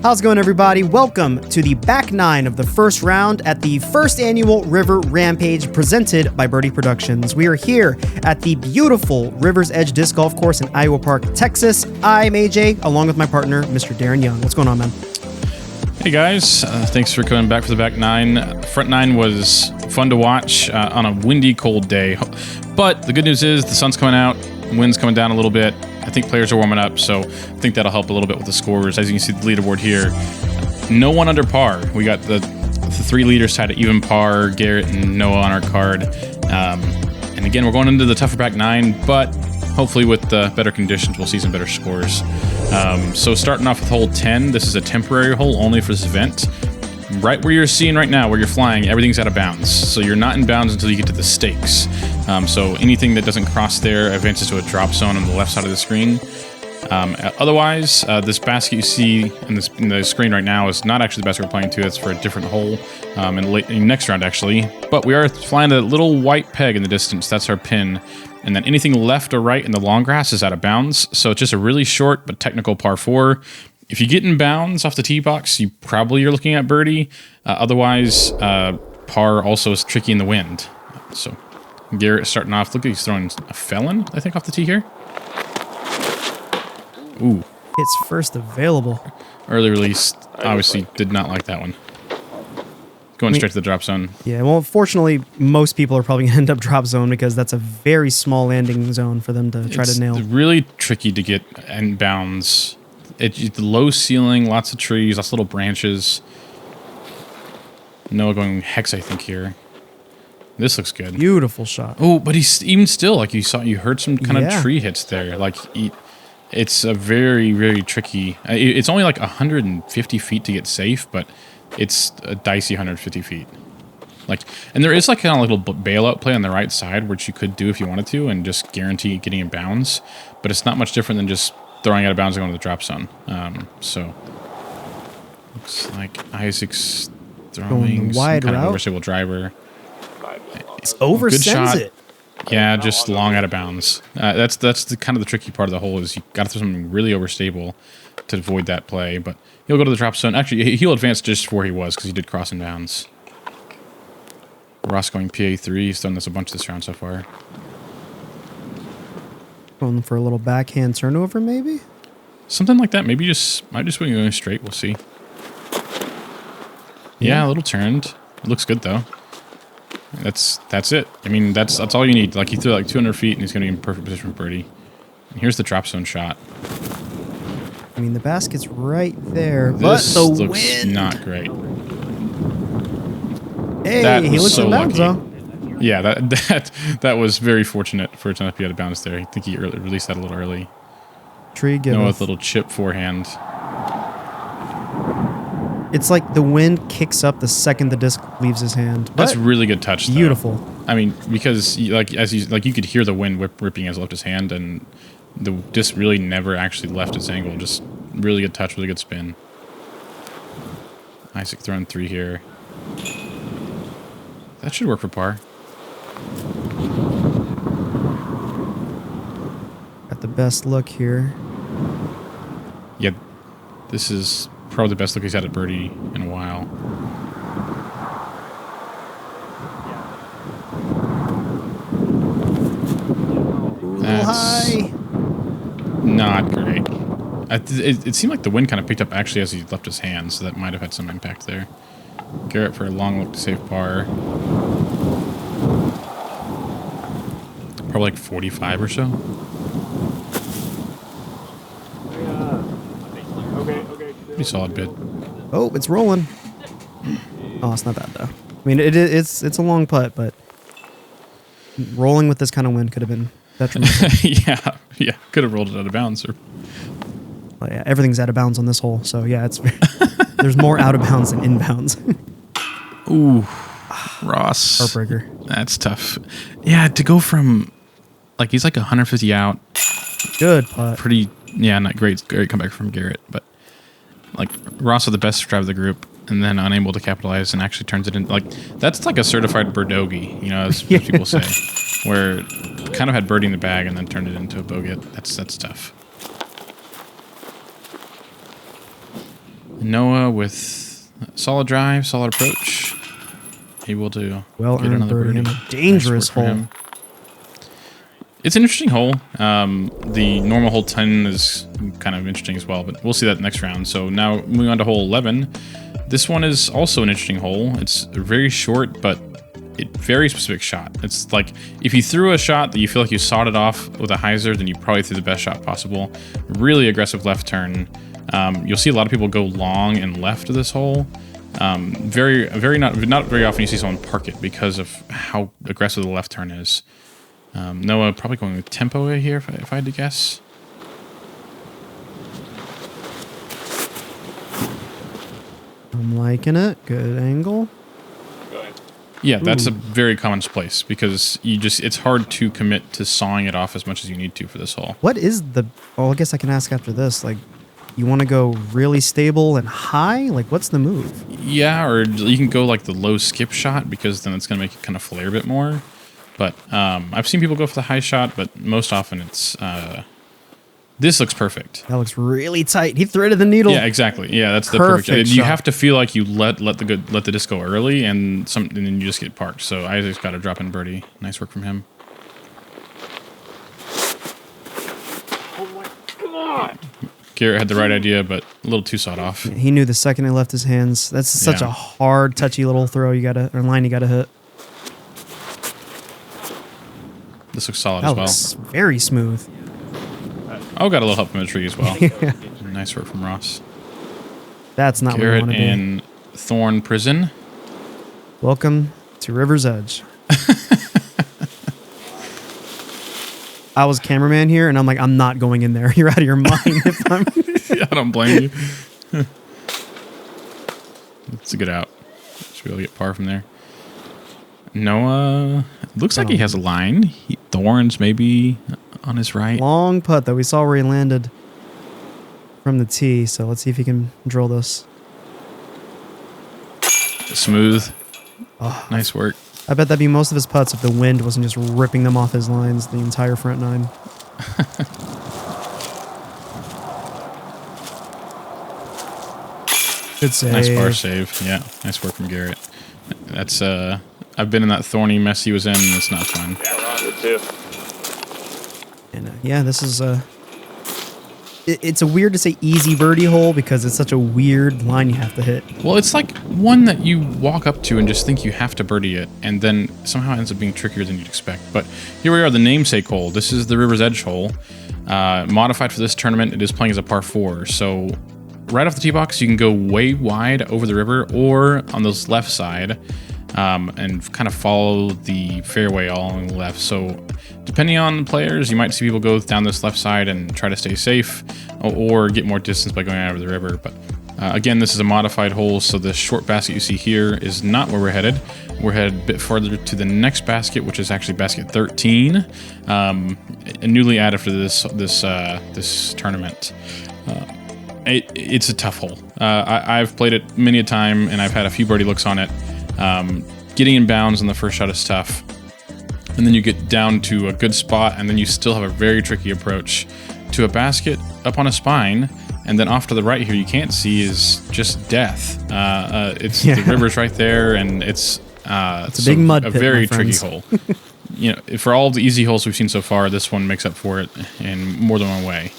How's it going, everybody? Welcome to the back nine of the first round at the first annual River Rampage presented by Birdie Productions. We are here at the beautiful River's Edge Disc Golf Course in Iowa Park, Texas. I'm AJ, along with my partner, Mr. Darren Young. What's going on, man? Hey guys, thanks for coming back for the back nine. Front nine was fun to watch on a windy, cold day. But the good news is the sun's coming out, wind's coming down a little bit. I think players are warming up, so I think that'll help a little bit with the scores. As you can see the leaderboard here, no one under par. We got the three leaders tied at even par, Garrett and Noah on our card. And again, we're going into the tougher back nine, but hopefully with the better conditions, we'll see some better scores. So starting off with hole 10, this is a temporary hole only for this event. Right where you're seeing right now, where you're flying, everything's out of bounds. So you're not in bounds until you get to the stakes. So anything that doesn't cross there advances to a drop zone on the left side of the screen. Otherwise, this basket you see in the screen right now is not actually the basket we're playing to. It's for a different hole in next round, actually. But we are flying a little white peg in the distance. That's our pin. And then anything left or right in the long grass is out of bounds. So it's just a really short but technical par 4. If you get in bounds off the tee box, you probably are looking at birdie. Otherwise, par also is tricky in the wind. So Garrett starting off. Look, he's throwing a felon, I think, off the tee here. Ooh. It's first available. Early release, obviously did not like that one. Going straight to the drop zone. Yeah, well, fortunately, most people are probably going to end up drop zone because that's a very small landing zone for them to try to nail. It's really tricky to get in bounds. It's the low ceiling, lots of trees, lots of little branches. Noah going hex, I think, here. This looks good. Beautiful shot. Oh, but he's even still, like you heard some kind of tree hits there. Like it's a very, very tricky. It's only like 150 feet to get safe, but it's a dicey 150 feet. And there is like kind of a little bailout play on the right side, which you could do if you wanted to, and just guarantee getting in bounds. But it's not much different than just throwing out of bounds and going to the drop zone. So looks like Isaac's throwing wide some kind route. of reversible driver. It's oversends it. Yeah, just long out of bounds. That's the kind of the tricky part of the hole is you got to throw something really overstable to avoid that play. But he'll go to the drop zone. Actually, he'll advance just where he was because he did cross in bounds. Ross going PA3. He's done this a bunch this round so far. Going for a little backhand turnover, maybe? Something like that. Maybe might just be going straight. We'll see. Yeah, a little turned. It looks good though. That's it. I mean, that's all you need. Like he threw like 200 feet and he's going to be in perfect position for birdie. And here's the drop zone shot. I mean, the basket's right there, this but the looks wind. not great. Hey, he looks in bounds though. Yeah, that was very fortunate for it to not be out of bounds there. I think he released that a little early. Tree give Noah with a little chip forehand. It's like the wind kicks up the second the disc leaves his hand. That's really good touch, though. Beautiful. I mean, because you could hear the wind ripping as it left his hand, and the disc really never actually left its angle. Just really good touch, really good spin. Isaac throwing 3 here. That should work for par. Got the best look here. Yeah, this is probably the best look he's had at birdie in a while. That's not great. It seemed like the wind kind of picked up actually as he left his hand, so that might have had some impact there. Garrett for a long look to save par. Probably like 45 or so. Pretty solid bid. Oh, it's rolling. Oh, it's not bad though. I mean, it's a long putt, but rolling with this kind of wind could have been detrimental. yeah, could have rolled it out of bounds. But yeah, everything's out of bounds on this hole, so yeah, there's more out of bounds than inbounds. Ooh, Ross. Heartbreaker. That's tough. Yeah, to go from he's like 150 out. Good putt. Pretty, not great comeback from Garrett, but Ross with the best drive of the group, and then unable to capitalize and actually turns it in. That's like a certified birdogey, as people say, where kind of had birdie in the bag and then turned it into a bogey. That's tough. Noah with solid drive, solid approach. Able to Well get earned another birdie. birdie. A dangerous Nice work for hole. him. It's an interesting hole. The normal hole 10 is kind of interesting as well, but we'll see that next round. So now moving on to hole 11. This one is also an interesting hole. It's very short, but very specific shot. It's like if you threw a shot that you feel like you sawed it off with a hyzer, then you probably threw the best shot possible. Really aggressive left turn. You'll see a lot of people go long and left of this hole. Not very often you see someone park it because of how aggressive the left turn is. Noah probably going with tempo here if I had to guess. I'm liking it. Good angle. Yeah, that's a very common place because it's hard to commit to sawing it off as much as you need to for this hole. What is the... Oh, I guess I can ask after this. Like, you want to go really stable and high? Like, what's the move? Yeah, or you can go like the low skip shot because then it's going to make it kind of flare a bit more. But I've seen people go for the high shot, but most often it's... this looks perfect. That looks really tight. He threaded the needle. Yeah, exactly. Yeah, that's the Perfect perfect. shot. You have to feel like you let the disc go early, and then you just get parked. So Isaac's got a drop in birdie. Nice work from him. Oh my God. Garrett had the right idea, but a little too sawed off. He knew the second it left his hands. That's such Yeah. a hard, touchy little throw or line you gotta hit. This looks solid That as well. looks very smooth. Oh, got a little help from the tree as well. Yeah. Nice work from Ross. That's not Garrett where you want to be. in Thorn Prison. Welcome to River's Edge. I was cameraman here, and I'm like, I'm not going in there. You're out of your mind. If I'm I don't blame you. It's a good out. Should be able to get par from there. Noah looks like he has a line. Thorns maybe on his right. long putt that we saw where he landed from the tee. So let's see if he can drill this. Smooth. Oh, Nice work. I bet that'd be most of his putts if the wind wasn't just ripping them off his lines the entire front nine. Good save. Nice bar save. Yeah, nice work from Garrett. That's I've been in that thorny mess he was in. And it's not fun. Yeah, Ron did too. And yeah, this is it's a weird to say easy birdie hole because it's such a weird line you have to hit. Well, it's like one that you walk up to and just think you have to birdie it, and then somehow ends up being trickier than you'd expect. But here we are, the namesake hole. This is the River's Edge hole. Modified for this tournament, it is playing as a par 4. So right off the tee box, you can go way wide over the river or on this left side and kind of follow the fairway all along the left. So depending on the players, you might see people go down this left side and try to stay safe or get more distance by going over the river. But again, this is a modified hole, so the short basket you see here is not where we're headed. We're headed a bit further to the next basket, which is actually basket 13, newly added for this tournament. It's a tough hole. I've played it many a time, and I've had a few birdie looks on it. Getting in bounds on the first shot is tough. And then you get down to a good spot, and then you still have a very tricky approach to a basket up on a spine. And then off to the right here, you can't see is just death. The river's right there, and it's a big mud pit, very my tricky friends. hole. You know, for all the easy holes we've seen so far, this one makes up for it in more than one way.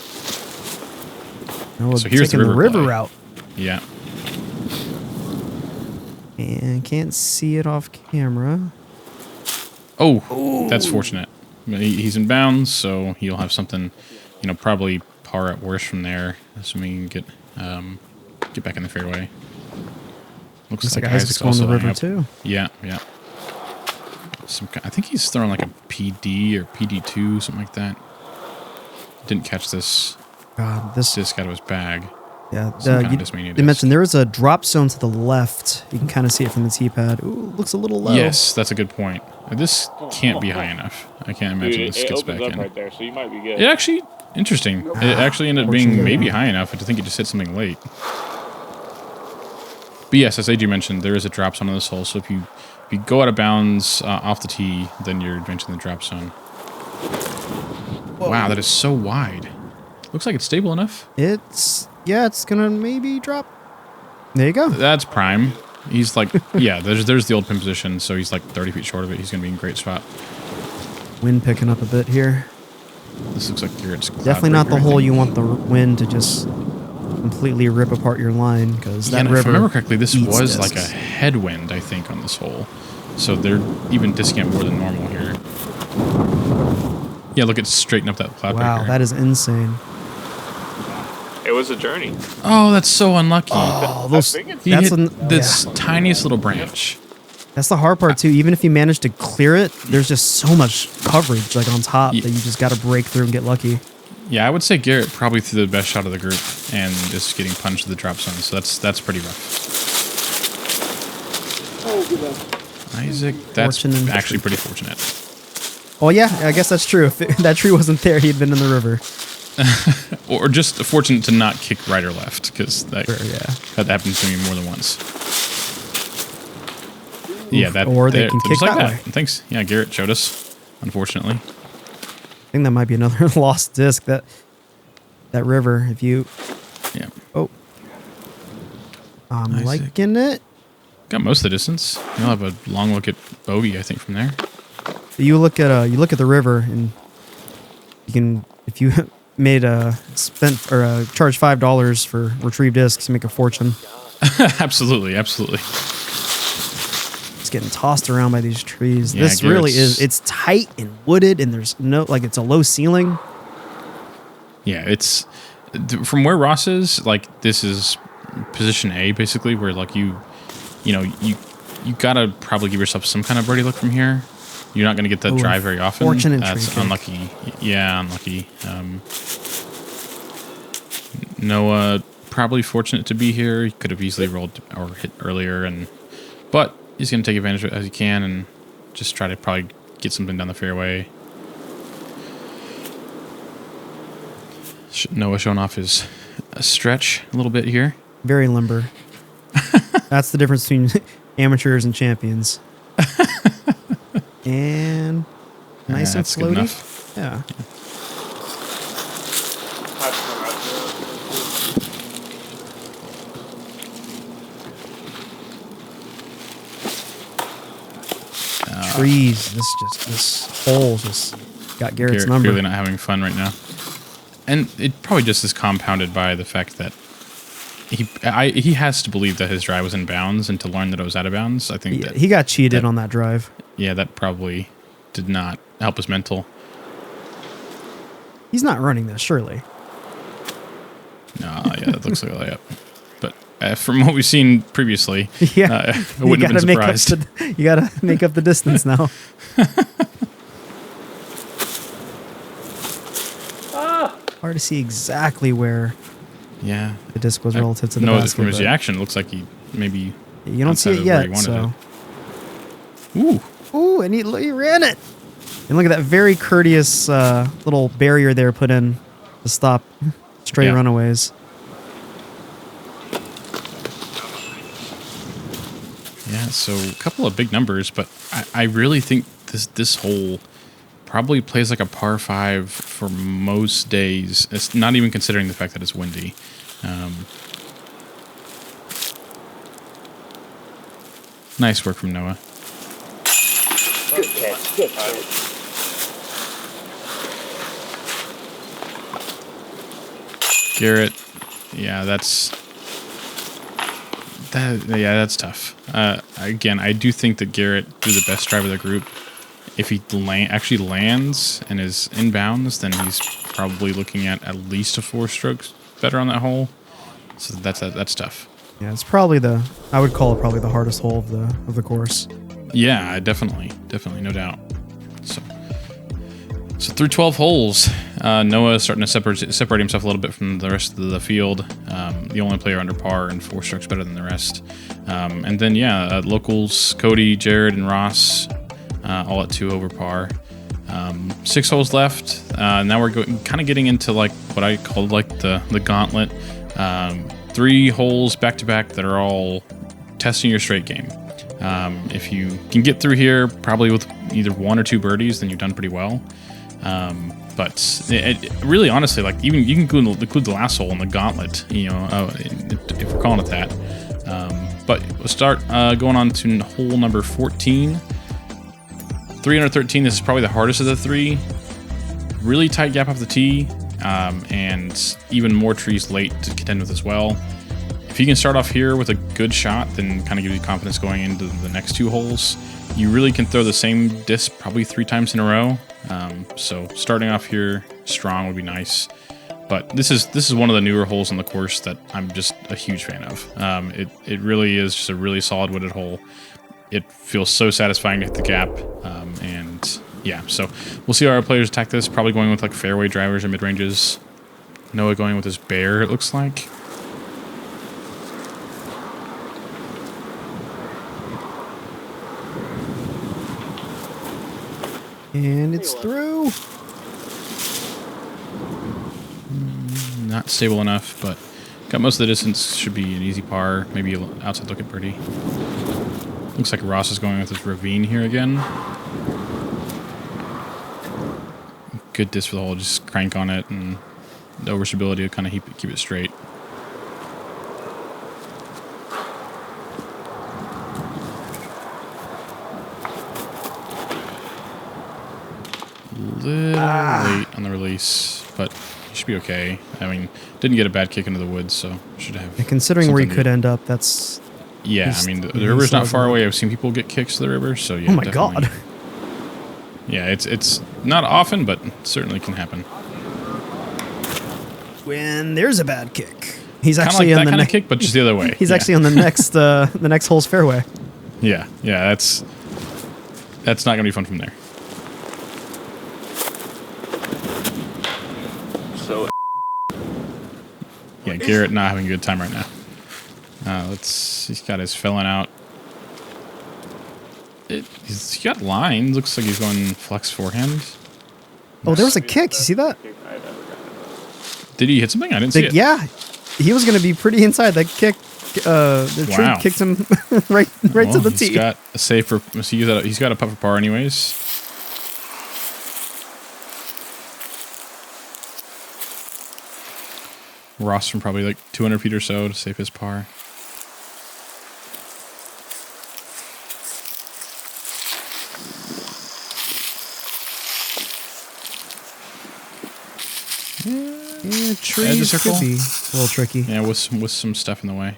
Oh, So here's the taking river play. route. Yeah. And can't see it off camera. Oh, that's fortunate. He's in bounds, so he'll have something, probably par at worst from there, assuming he can get back in the fairway. Looks like Isaac's going also the river lining up. too. Yeah. I think he's throwing like a PD or PD2, something like that. Didn't catch this God, this disc out of his bag. yeah. Some kind of disc-mania They disc. mentioned there is a drop zone to the left. You can kind of see it from the tee pad. Ooh, looks a little low. Yes, that's a good point. This can't be high enough. I can't imagine Dude, this it gets opens back up in. right there, so you might be good. It actually, interesting. It actually ended up being Fortunately maybe not. high enough. I think it just hit something late. But yes, as AJ mentioned, there is a drop zone on this hole. So if you go out of bounds off the tee, then you're advancing the drop zone. Whoa. Wow, that is so wide. Looks like it's stable enough. It's gonna maybe drop. There you go. That's prime. He's like, yeah, there's the old pin position, so he's like 30 feet short of it. He's going to be in a great spot. Wind picking up a bit here. This looks like Garrett's Definitely not the hole you want the wind to just completely rip apart your line, because that river. If I remember correctly, this was discs. like a headwind, I think, on this hole. So they're even disking it more than normal here. Yeah, look at straighten up that cloud Wow, breaker. that is insane. It was a journey. Oh, that's so unlucky. Oh, I think it's- He that's hit this tiniest little branch. That's the hard part too. Even if you manage to clear it, there's just so much coverage like on top that you just got to break through and get lucky. Yeah, I would say Garrett probably threw the best shot of the group and is getting punched to the drop zone. So that's pretty rough. Isaac, that's Fortunate. actually pretty fortunate. Oh yeah, I guess that's true. If that tree wasn't there, he'd been in the river. Or just fortunate to not kick right or left, because that happened to me more than once. Yeah, that. Or they can kick just like that that. way. Thanks. Yeah, Garrett showed us, unfortunately. I think that might be another lost disc. That river. If you. Yeah. Oh. I'm Isaac. liking it. Got most of the distance. You'll have a long look at bogey, I think, from there. You look at the river, and you can, if you made charge $5 for retrieve discs, you make a fortune. Absolutely, absolutely. It's getting tossed around by these trees. Yeah, This really Garrett's- is. It's tight and wooded, and there's no it's a low ceiling. Yeah, it's from where Ross is. Like, this is position A, basically, where like you gotta probably give yourself some kind of birdie look from here. You're not gonna get that drive very often. Fortunate That's tree kick. unlucky. Yeah, unlucky. Noah probably fortunate to be here. He could have easily rolled or hit earlier, but he's gonna take advantage of it as he can and just try to probably get something down the fairway. Noah showing off his stretch a little bit here. Very limber. That's the difference between amateurs and champions. And nice and that's good floaty. enough. Yeah. Trees. This hole just got Garrett's Garrett number. clearly not having fun right now. And it probably just is compounded by the fact that he has to believe that his drive was in bounds, and to learn that it was out of bounds, I think He got cheated on that drive. Yeah, that probably did not help his mental. He's not running this, surely. No, yeah, that looks like a layup. But from what we've seen previously, Yeah. I wouldn't have been surprised. You got to make up the distance now. Hard to see exactly where Yeah. the disc was relative to the No, basket. from his but reaction, it looks like he maybe you don't see outside it of where he yet, wanted so. Ooh. Ooh, and he ran it. And look at that very courteous little barrier there put in to stop stray Yeah. runaways. Yeah, so a couple of big numbers, but I really think this hole probably plays like a par 5 for most days. It's not even considering the fact that it's windy. Nice work from Noah. Good catch. Good catch. Garrett, yeah, that's tough. Again, I do think that Garrett threw the best drive of the group. If he actually lands and is inbounds, then he's probably looking at least a 4 strokes better on that hole. So that's tough. Yeah, it's probably I would call it probably the hardest hole of the course. Yeah, definitely, no doubt. So through 12 holes, Noah is starting to separate himself a little bit from the rest of the field. The only player under par and 4 strokes better than the rest. And then locals Cody, Jared, and Ross all at 2 over par. 6 holes left. Now we're kind of getting into like what I call like the gauntlet. 3 holes back to back that are all testing your straight game. If you can get through here, probably with either 1 or 2 birdies, then you've done pretty well. But really, honestly, like even you can include the last hole in the gauntlet, if we're calling it that. But we'll start going on to hole number 14. 313, this is probably the hardest of the three. Really tight gap off the tee, and even more trees late to contend with as well. If you can start off here with a good shot, then kind of give you confidence going into the next two holes. You really can throw the same disc probably 3 times in a row. So starting off here strong would be nice. But this is one of the newer holes on the course that I'm just a huge fan of. It really is just a really solid wooded hole. It feels so satisfying to hit the gap, and yeah. So we'll see how our players attack this. Probably going with like fairway drivers or mid ranges. Noah going with his bear. It looks like. And it's through. Not stable enough, but got most of the distance. Should be an easy par. Maybe outside looking pretty. Looks like Ross is going with his ravine here again. Good disc for the hole. Just crank on it, and the overstability to kind of keep it straight. Little late on the release, but you should be okay. I mean, didn't get a bad kick into the woods, so should have. And considering where you could end up, that's. Yeah, I mean, the river's not far away. I've seen people get kicks to the river, so yeah. Oh my definitely. God. Yeah, it's not often, but certainly can happen. When there's a bad kick, he's Kind of actually like on that the kind of kick, but just the other way. He's Yeah. actually on the next hole's fairway. Yeah, that's not gonna be fun from there. So Yeah, Garrett not having a good time right now. He's got his filling out. He's got lines. Looks like he's going flex forehand. Oh, there was a kick. You see that? Did he hit something? I didn't see it. Yeah, he was going to be pretty inside. That kick, the Wow. tree kicked him right to the tee. He's got a save for. He's got a putt for par anyways. Ross from probably like 200 feet or so to save his par. Yeah, trees circle. could be a little tricky. Yeah, with some stuff in the way.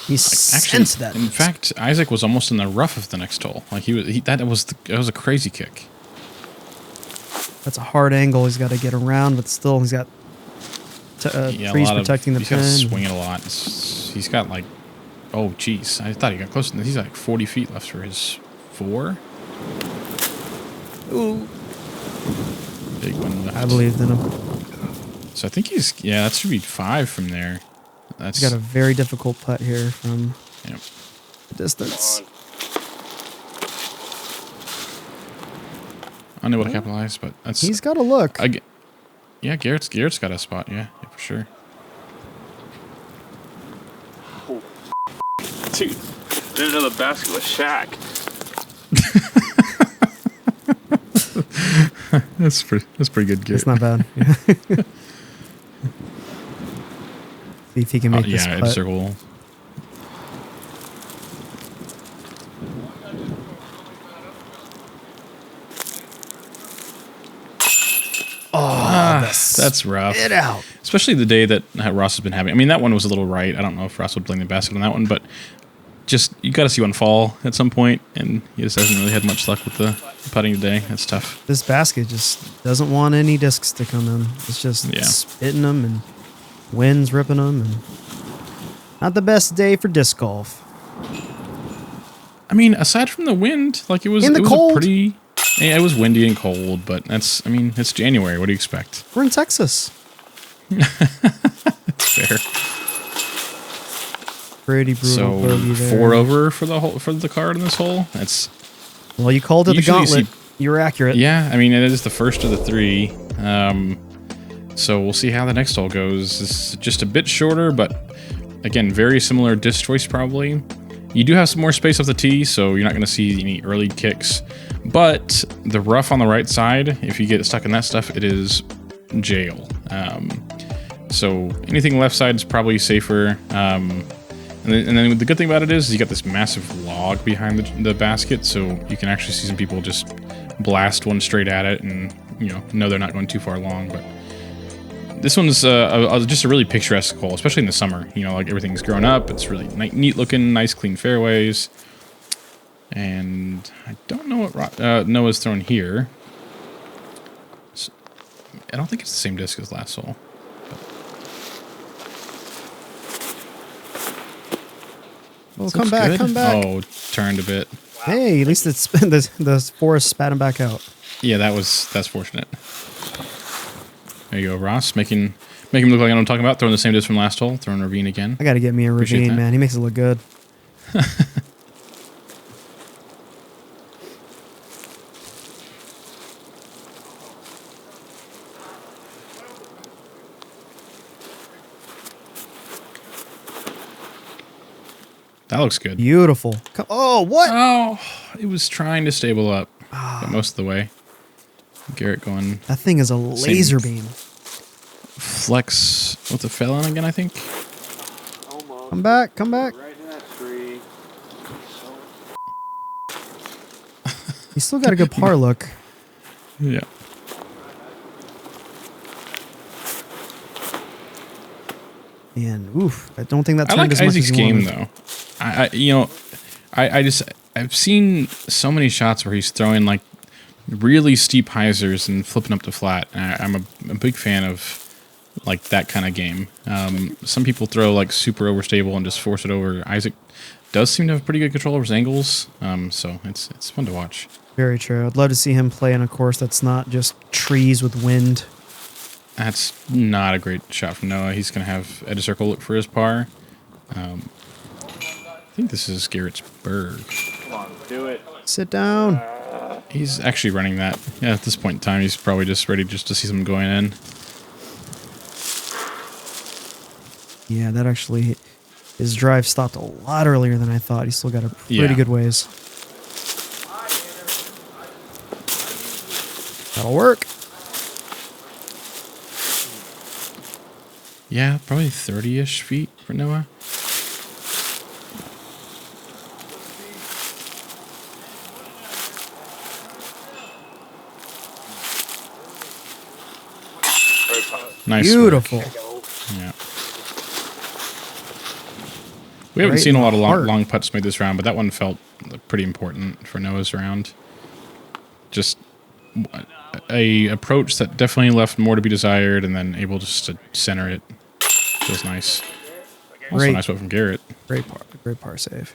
He Actually, sensed that. in fact, Isaac was almost in the rough of the next hole. Like that was a crazy kick. That's a hard angle. He's got to get around, but still, he's got trees protecting the He's got to pin. swing it a lot. He's got like, oh geez, I thought he got close to this. He's got like 40 feet left for his 4. Ooh, Big one left. I believed in him. So I think that should be 5 from there. That's He's got a very difficult putt here from Yep. the distance. Unable to capitalize, but that's. He's got to look. Yeah, Garrett's got a spot. Yeah, for sure. dude, there's another basket with Shaq. That's pretty good, Garrett. It's not bad. Yeah. See if he can make this edge putt. circle. That's rough. Get out. Especially the day that Ross has been having. I mean, that one was a little right. I don't know if Ross would blame the basket on that one, but just you got to see one fall at some point, and he just hasn't really had much luck with the putting today. That's tough. This basket just doesn't want any discs to come in. It's just Yeah. spitting them and wind's ripping them. And not the best day for disc golf. I mean, aside from the wind, like it was cold. a pretty. Yeah, it was windy and cold, but it's January. What do you expect? We're in Texas. It's fair. Pretty brutal So bogey there. 4 over for the card in this hole. That's Well, you called it the Usually you gauntlet. You were accurate. yeah. I mean, it is the first of the 3. So we'll see how the next hole goes. It's just a bit shorter, but again, very similar disc choice probably. You do have some more space off the tee, so you're not going to see any early kicks. But the rough on the right side, if you get stuck in that stuff, it is jail. So anything left side is probably safer. And then the good thing about it is you got this massive log behind the basket, so you can actually see some people just blast one straight at it, and know they're not going too far along. But this one's just a really picturesque hole, especially in the summer. Like everything's grown up. It's really neat looking, nice clean fairways. And I don't know what Noah's thrown here. I don't think it's the same disc as last hole. Oh, come back, good. come back. Oh, turned a bit. Hey, at least it's the forest spat him back out. Yeah, that's fortunate. There you go, Ross, making him look like I know what I'm talking about. Throwing the same disc from last hole, throwing ravine again. I got to get me a ravine, man. He makes it look good. That looks good. Beautiful. Oh, what? Oh, it was trying to stable up, but most of the way. Garrett going. That thing is a laser beam. Flex with the felon again, I think. Almost. Come back, come back. Right in that tree. He's still got a good par look. Yeah. And oof, I don't think that I turned like as much Isaac's as you game wanted. though. I've seen so many shots where he's throwing like really steep hyzers and flipping up to flat. And I'm a big fan of like that kind of game. Some people throw like super overstable and just force it over. Isaac does seem to have pretty good control over his angles, so it's fun to watch. Very true. I'd love to see him play in a course that's not just trees with wind. That's not a great shot from Noah. He's going to have edge of circle look for his par. I think this is Garrett's berg. Come on, do it. Sit down. He's actually running that. Yeah, at this point in time, he's probably just ready just to see something going in. Yeah, that actually, his drive stopped a lot earlier than I thought. He's still got a pretty good ways. That'll work. Yeah, probably 30-ish feet for Noah. Nice. Beautiful. Work. Yeah. We haven't seen a lot of long putts made this round, but that one felt pretty important for Noah's round. Just a approach that definitely left more to be desired, and then able just to center it. Feels nice. Also Great. nice one from Garrett. Great par save.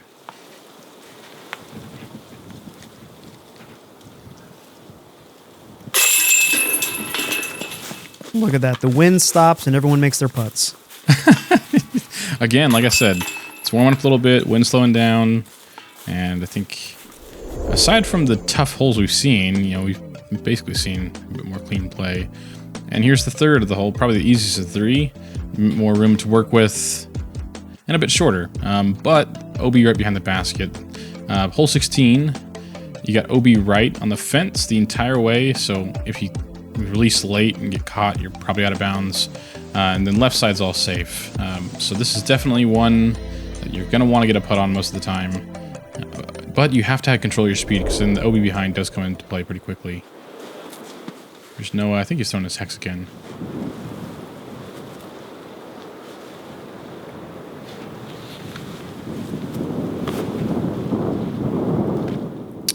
Look at that. The wind stops and everyone makes their putts. Again, like I said, it's warming up a little bit, wind slowing down, and I think aside from the tough holes we've seen, we've basically seen a bit more clean play. And here's the third of the hole, probably the easiest of the three. More room to work with, and a bit shorter, but OB right behind the basket. Hole 16, you got OB right on the fence the entire way, so if you release late and get caught, you're probably out of bounds. And then left side's all safe. So this is definitely one that you're going to want to get a putt on most of the time. But you have to have control of your speed, because then the OB behind does come into play pretty quickly. There's Noah. I think he's throwing his hex again.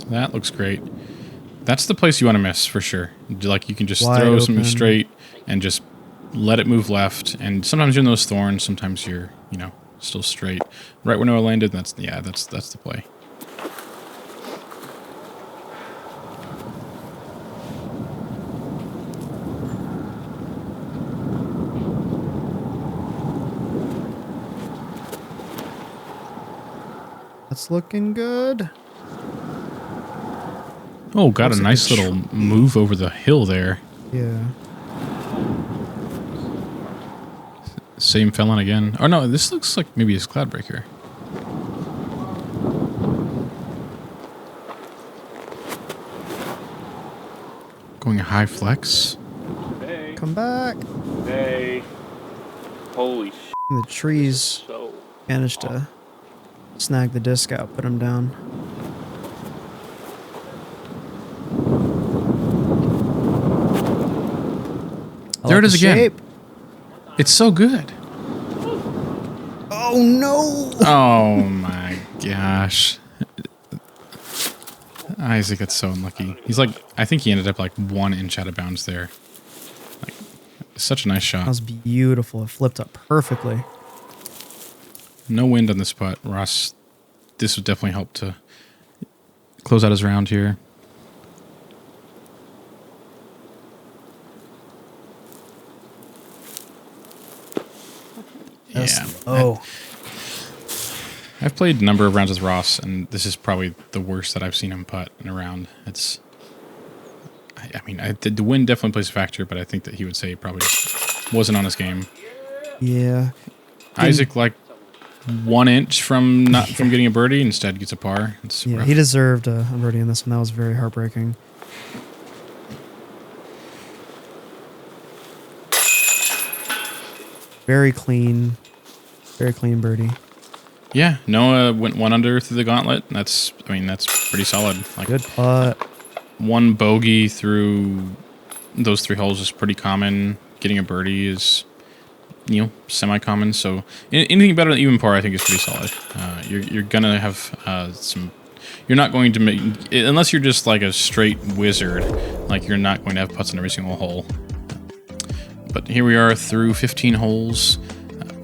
That looks great. That's the place you want to miss for sure. Like you can just Wide throw open. something straight and just let it move left. And sometimes you're in those thorns. Sometimes you're, still straight. Right where Noah landed. That's the play. That's looking good. Oh, got Looks a like nice a little move over the hill there. Yeah. Same felon again. Oh no, this looks like maybe his cloud breaker. Going high flex. Hey. Come back. Hey. Holy shit. The trees So managed to snag the disc out, put him down. I There like it is the again. shape. It's so good. Oh no! Oh my gosh. Isaac got so unlucky. He's like, I think he ended up like 1 inch out of bounds there. Like, such a nice shot. That was beautiful. It flipped up perfectly. No wind on this putt. Ross, this would definitely help to close out his round here. Yeah. Oh. I've played a number of rounds with Ross, and this is probably the worst that I've seen him putt in a round. It's, I mean, the wind definitely plays a factor, but I think that he would say it probably wasn't on his game. Yeah. Isaac, like 1 inch from getting a birdie, instead gets a par. It's Yeah, rough. he deserved a birdie in this one. That was very heartbreaking. Very clean birdie. Yeah, Noah went 1 under through the gauntlet. That's pretty solid. Like, Good putt. 1 bogey through those 3 holes is pretty common. Getting a birdie is, semi-common. So anything better than even par, I think, is pretty solid. You're gonna have some. You're not going to make, unless you're just like a straight wizard. Like, you're not going to have putts in every single hole. But here we are through 15 holes.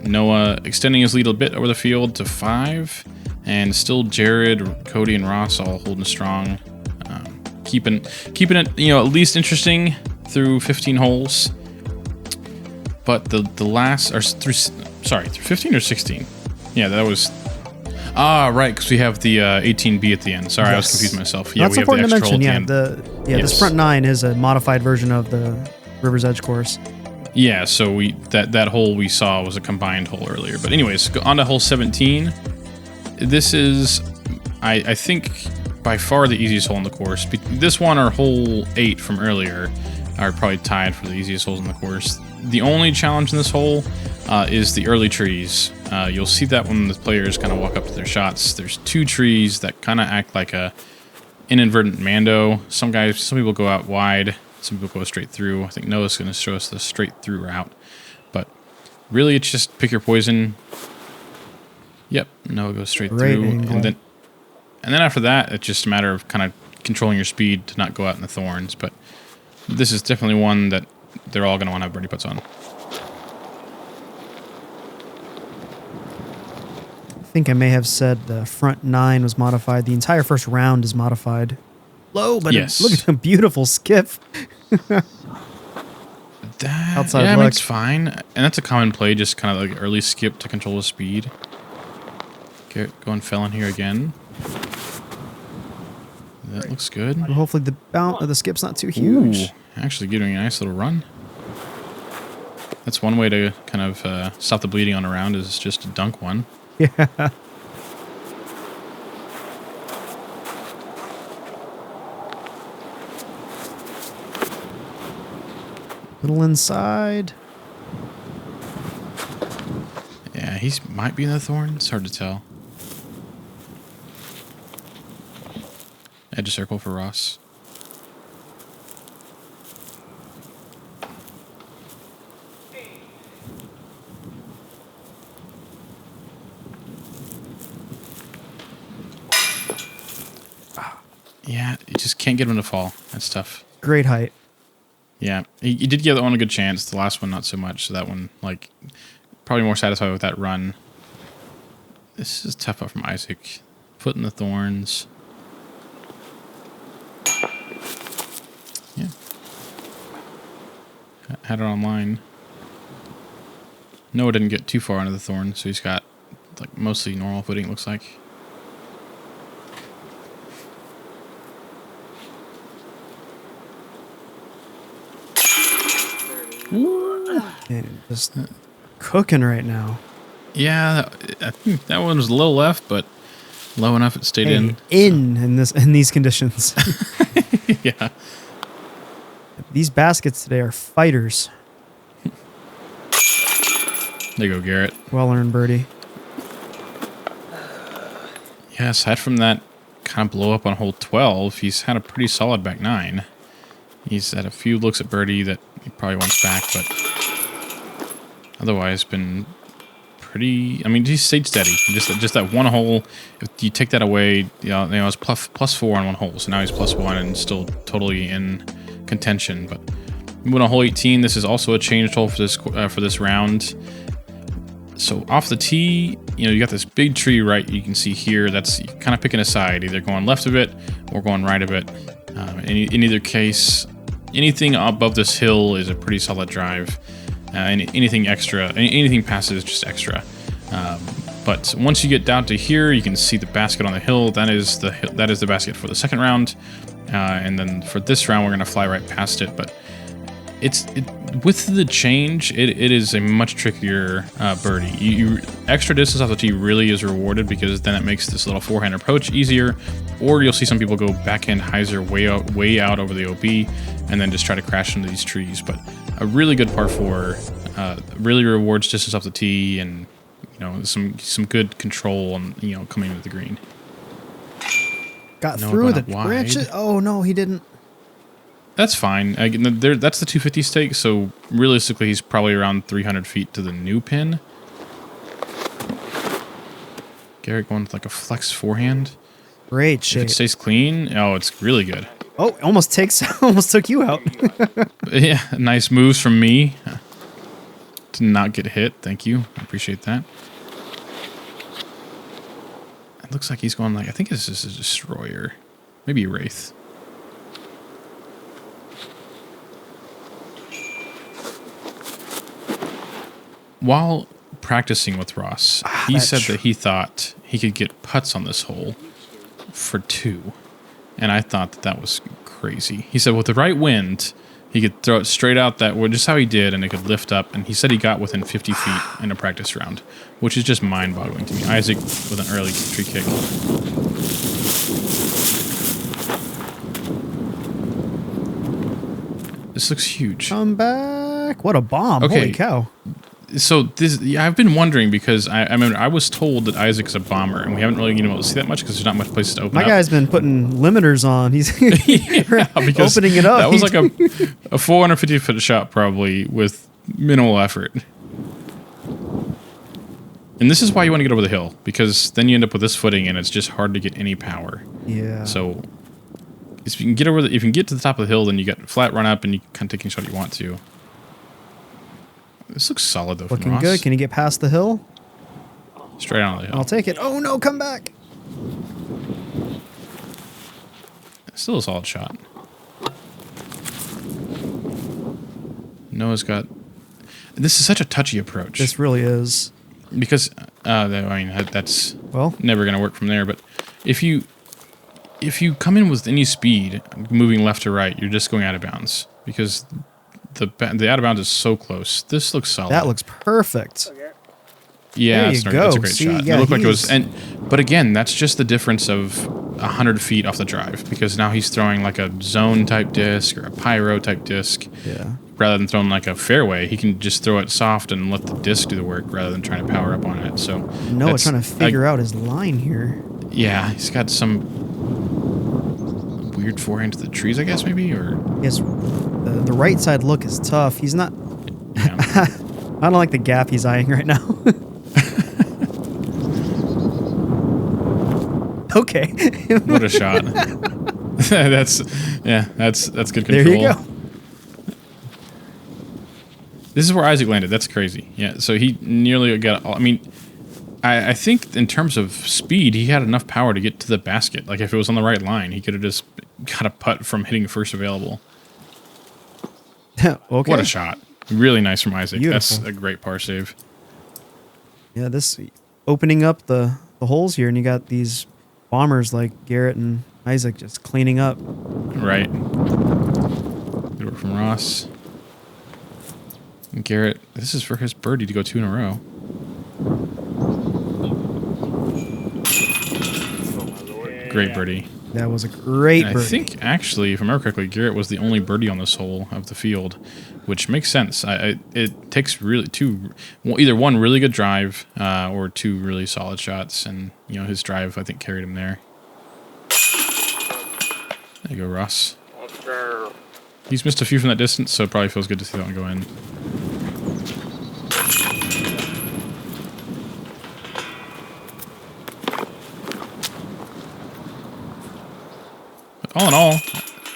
Noah extending his lead a bit over the field to 5, and still Jared, Cody, and Ross all holding strong, keeping it at least interesting through 15 holes. But the last through 15 or 16, yeah, that was right, because we have the 18B at the end. Sorry, I was confusing myself. Yeah, That's we have the important to extra hole mention. at the end. This front 9 is a modified version of the River's Edge course. Yeah, so that hole we saw was a combined hole earlier. But anyways, on to hole 17. This is, I think, by far the easiest hole in the course. This one or hole 8 from earlier are probably tied for the easiest holes in the course. The only challenge in this hole is the early trees. You'll see that when the players kind of walk up to their shots. There's 2 trees that kind of act like a inadvertent Mando. Some people go out wide. Some people go straight through. I think Noah's going to show us the straight through route. But really, it's just pick your poison. Yep, Noah goes straight through. Angle. And then after that, it's just a matter of kind of controlling your speed to not go out in the thorns. But this is definitely one that they're all going to want to have birdie putts on. I think I may have said the front 9 was modified. The entire first round is modified. Low, but Yes. look at the beautiful skip. Outside yeah, luck. it's fine. And that's a common play, just kind of like early skip to control the speed. Garrett going felon here again. That looks good. Well, hopefully the skip's not too huge. Ooh, actually getting a nice little run. That's one way to kind of stop the bleeding on a round, is just to dunk one. Yeah. Little inside. Yeah, he might be in the thorn. It's hard to tell. Edge of circle for Ross. Yeah, you just can't get him to fall. That's tough. Great height. Yeah, he did give that one a good chance. The last one, not so much. So that one, like, probably more satisfied with that run. This is tough up from Isaac. Foot in the thorns. Yeah. Had it online. Noah didn't get too far into the thorn, so he's got, like, mostly normal footing, it looks like. And just cooking right now. Yeah, I think that one was a little left, but low enough it stayed in. In these conditions. Yeah. These baskets today are fighters. There you go, Garrett. Well earned birdie. Yeah, aside from that kind of blow up on hole 12, he's had a pretty solid back nine. He's had a few looks at birdie that he probably wants back, but otherwise been pretty. I mean, he's stayed steady. Just that one hole. If you take that away, it's +4 on one hole, so now he's +1 and still totally in contention. But moving on hole 18, this is also a changed hole for this round. So off the tee, you got this big tree right. You can see here. That's kind of picking a side, either going left of it or going right of it. In either case, anything above this hill is a pretty solid drive. And anything extra, anything past it is just extra. But once you get down to here, you can see the basket on the hill. That is the basket for the second round. And then for this round, we're gonna fly right past it. But with the change, it is a much trickier birdie. Extra distance off the tee really is rewarded because then it makes this little forehand approach easier. Or you'll see some people go backhand hyzer way out over the OB and then just try to crash into these trees. But a really good par 4 really rewards distance off the tee and some good control on coming into the green. Got through the branches. Oh no, he didn't. That's fine. That's the 250 stake, so realistically he's probably around 300 feet to the new pin. Garrett going with like a flex forehand. Great shape. If it stays clean, it's really good. Oh, almost took you out. Yeah, nice moves from me to not get hit. Thank you. I appreciate that. It looks like he's going I think this is a destroyer. Maybe a wraith. While practicing with Ross, he said that he thought he could get putts on this hole for 2. And I thought that was crazy. He said with the right wind, he could throw it straight out that way, just how he did, and it could lift up. And he said he got within 50 feet in a practice round, which is just mind-boggling to me. Isaac with an early tree kick. This looks huge. Come back. What a bomb. Okay. Holy cow. So I've been wondering because I was told that Isaac's a bomber, and we haven't really been able to see that much because there's not much places to open up. My guy's been putting limiters on. He's because opening it up. That was like a 450-foot shot probably with minimal effort. And this is why you want to get over the hill, because then you end up with this footing, and it's just hard to get any power. Yeah. So if you can get to the top of the hill, then you get flat run up, and you can take any shot you want to. This looks solid, though. Looking good. Can you get past the hill? Straight on the hill. I'll take it. Oh, no, come back. Still a solid shot. Noah's got... This is such a touchy approach. This really is. Because, that's well never going to work from there. But if you come in with any speed, moving left to right, you're just going out of bounds. Because... The out of bounds is so close. This looks solid. That looks perfect. Yeah, that's a great shot. Yeah, it looked like it was, but again, that's just the difference of 100 feet off the drive because now he's throwing like a zone type disc or a pyro type disc. Yeah. Rather than throwing like a fairway, he can just throw it soft and let the disc do the work rather than trying to power up on it. So Noah trying to figure out his line here. Yeah, he's got some weird forehand to the trees, I guess, maybe, or yes. The right side look is tough. He's not... Yeah. I don't like the gap he's eyeing right now. Okay. What a shot. That's good control. There you go. This is where Isaac landed. That's crazy. Yeah, so he nearly got... I think in terms of speed, he had enough power to get to the basket. Like, if it was on the right line, he could have just got a putt from hitting first available. Okay. What a shot. Really nice from Isaac. Beautiful. That's a great par save. Yeah, this opening up the holes here, and you got these bombers like Garrett and Isaac just cleaning up. Right. Good work from Ross. And Garrett, this is for his birdie to go 2 in a row. Great birdie. That was a great And birdie. I think, actually, if I remember correctly, Garrett was the only birdie on this hole of the field, which makes sense. It takes really either one really good drive or two really solid shots, and his drive, I think, carried him there. There you go, Ross. He's missed a few from that distance, so it probably feels good to see that one go in. All in all,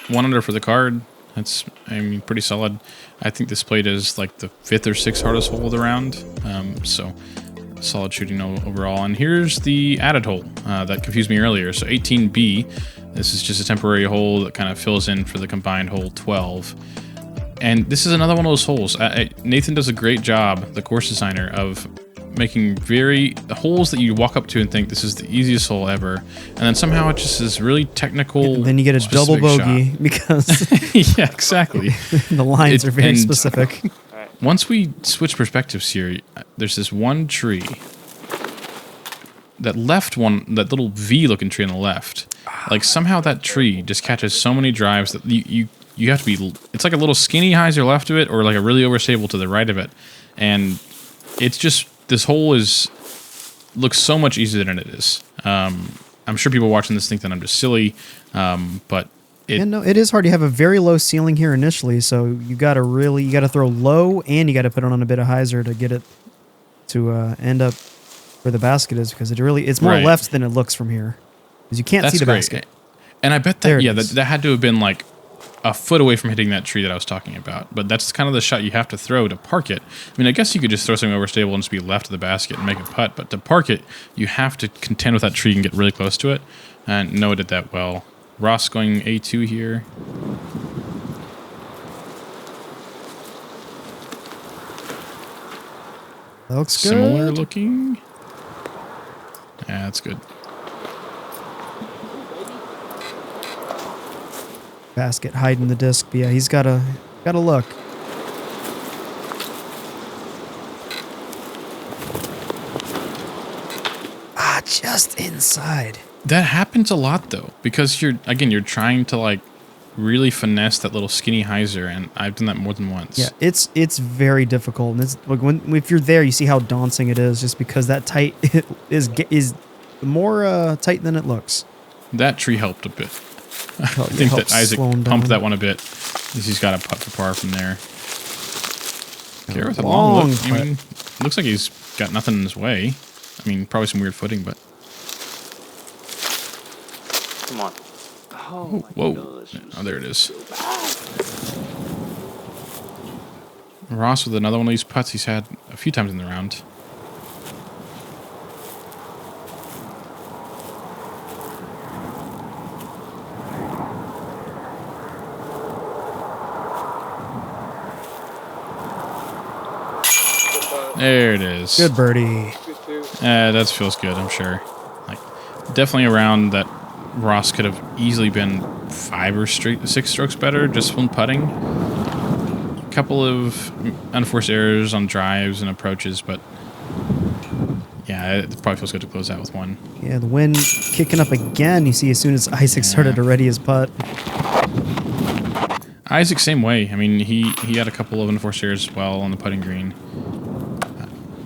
1 under for the card. That's, pretty solid. I think this played is like the 5th or 6th hardest hole of the round. So solid shooting overall. And here's the added hole that confused me earlier. So 18B, this is just a temporary hole that kind of fills in for the combined hole 12. And this is another one of those holes. Nathan does a great job, the course designer, of making holes that you walk up to and think this is the easiest hole ever, and then somehow it just is really technical. And then you get a double bogey shot. Because yeah, exactly. the lines are very specific. Once we switch perspectives here, there's this one tree, that little V-looking tree on the left. Like somehow that tree just catches so many drives that you have to be. It's like a little skinny hyzer left of it, or like a really overstable to the right of it, and it's just. This hole looks so much easier than it is. I'm sure people watching this think that I'm just silly, but it is hard. You have a very low ceiling here initially, so you got to throw low, and you got to put it on a bit of hyzer to get it to end up where the basket is, because it's more left than it looks from here, because you can't see the basket. And I bet that had to have been like a foot away from hitting that tree that I was talking about. But that's kind of the shot you have to throw to park it. I mean, I guess you could just throw something overstable and just be left of the basket and make a putt. But to park it, you have to contend with that tree and get really close to it. And Noah did that well. Ross going A2 here. That looks good. Similar looking. Yeah, that's good. Basket hiding the disc, but yeah, he's gotta look. Just inside. That happens a lot though, because you're trying to like really finesse that little skinny hyzer, and I've done that more than once. Yeah, it's very difficult, and it's like if you're there, you see how daunting it is, just because that tight is more tight than it looks. That tree helped a bit. I think that Isaac pumped that one a bit. He's got a putt for par from there. Garrett with a long look. Looks like he's got nothing in his way. I mean, probably some weird footing, but. Come on. Oh, whoa. Oh, there it is. Ross with another one of these putts he's had a few times in the round. There it is. Good birdie. That feels good, I'm sure. Like, definitely a round that Ross could have easily been 5 or 6 strokes better just from putting. A couple of unforced errors on drives and approaches, but yeah, it probably feels good to close out with one. Yeah, the wind kicking up again. You see, as soon as Isaac started to ready his putt. Isaac, same way. I mean, he had a couple of unforced errors as well on the putting green.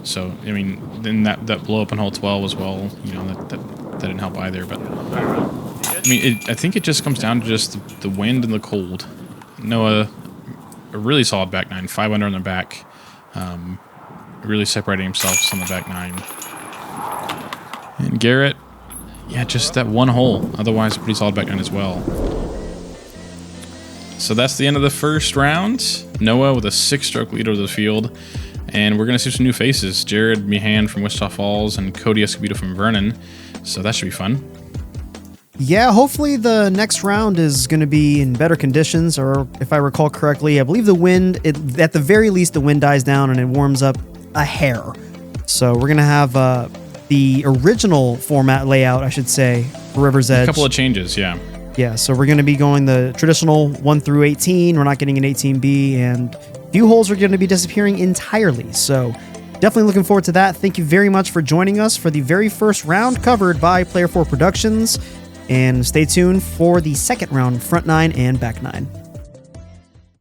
So, I mean, then that blow up on hole 12 as well, that didn't help either. But, I mean, I think it just comes down to just the wind and the cold. Noah, a really solid back nine, 5 under on the back. Really separating himself on the back nine. And Garrett, yeah, just that one hole. Otherwise, a pretty solid back nine as well. So that's the end of the first round. Noah with a 6-stroke lead over the field. And we're going to see some new faces. Jared Meehan from Wichita Falls and Cody Escobedo from Vernon. So that should be fun. Yeah, hopefully the next round is going to be in better conditions, or if I recall correctly, I believe the wind, at the very least, the wind dies down and it warms up a hair. So we're going to have the original format layout, I should say, for River's Edge. A couple of changes, yeah. Yeah, so we're going to be going the traditional 1 through 18. We're not getting an 18B, and few holes are going to be disappearing entirely. So definitely looking forward to that. Thank you very much for joining us for the very first round covered by Player 4 Productions. And stay tuned for the second round, front nine and back nine.